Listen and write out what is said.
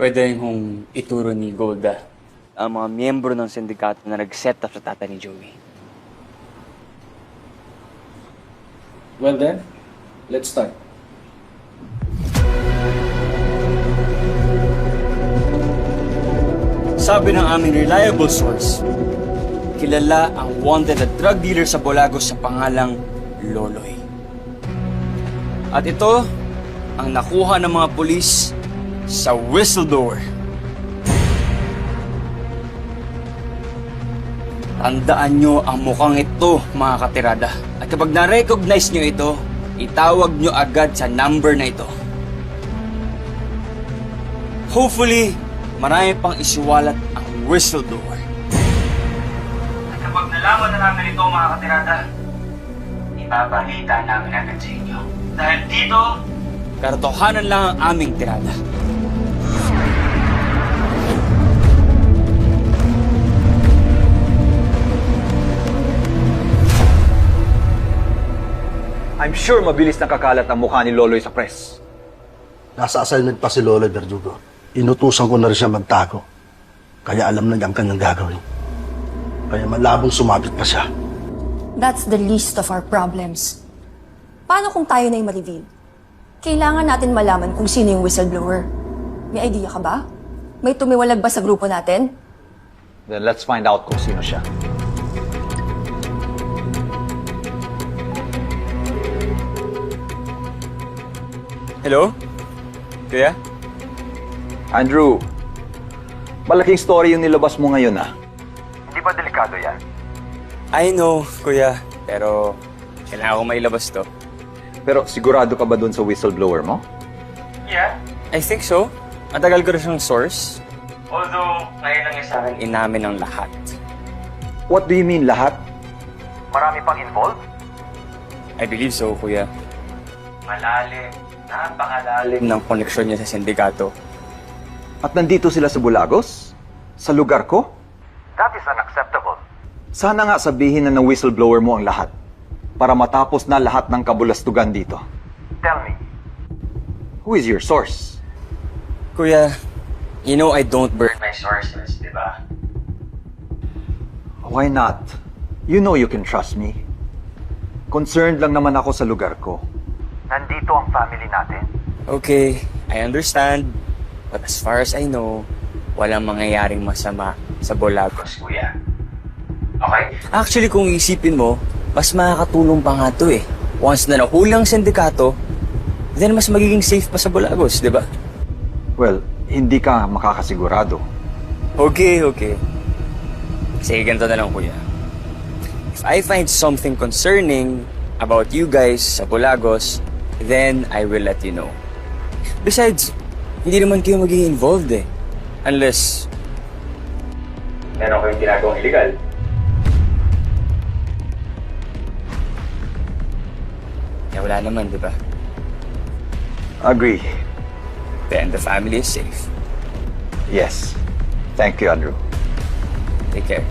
Pwede hong ituro ni Golda ang mga miyembro ng sindikato na nag-set up sa tata ni Joey. Well then, let's start. Sabi ng aming reliable source, kilala ang wanted na drug dealer sa Bolagos sa pangalang Loloy. At ito ang nakuha ng mga pulis sa whistleblower. Tandaan nyo ang mukhang ito, mga katirada. At kapag na-recognize nyo ito, itawag nyo agad sa number na ito. Hopefully, marami pang isiwalat ang whistleblower. At kapag nalaman na namin ito, mga katirada, ibabalita namin agad sa inyo. Dahil dito, katotohanan lang ang aming tirada. I'm sure mabilis na kakalat ang mukha ni Loloy sa press. Nasa assignment pa si Lolo Verdugo. Inutusan ko na rin siya magtago. Kaya alam na niya ang kanyang gagawin. Kaya malabong sumabit pa siya. That's the least of our problems. Paano kung tayo na yung ma-reveal? Kailangan natin malaman kung sino yung whistleblower. May idea ka ba? May tumiwalag ba sa grupo natin? Then let's find out kung sino siya. Hello? Kuya? Andrew, malaking story yung nilabas mo ngayon ah. Hindi ba delikado yan? I know, kuya. Pero kailangan ko mailabas to. Pero sigurado ka ba dun sa whistleblower mo? Yeah. I think so. Matagal ko rin siyang source. Although, ngayon lang niya sa akin inamin ang lahat. What do you mean lahat? Marami pang involved? I believe so, kuya. Malalim. Napakalalim ng koneksyon niya sa sindikato. At nandito sila sa Bulagos? Sa lugar ko? That is unacceptable. Sana nga sabihin na ng whistleblower mo ang lahat para matapos na lahat ng kabulastugan dito. Tell me, who is your source? Kuya, you know I don't burn my sources, di ba? Why not? You know you can trust me. Concerned lang naman ako sa lugar ko. Nandito ang family natin. Okay, I understand. But as far as I know, walang mangyayaring masama sa Bolagos, kuya. Okay? Actually, kung isipin mo, mas makakatulong pa nga to eh. Once na nahulang sindikato, then mas magiging safe pa sa Bolagos, di ba? Well, hindi ka makakasigurado. Okay. Sige, ganito na lang, kuya. If I find something concerning about you guys sa Bolagos, then I will let you know. Besides, hindi naman kayo magiging involved eh. Unless meron kayong ginagawang illegal. Kaya wala naman, di ba? Agree. Then the family is safe. Yes. Thank you, Andrew. Take care.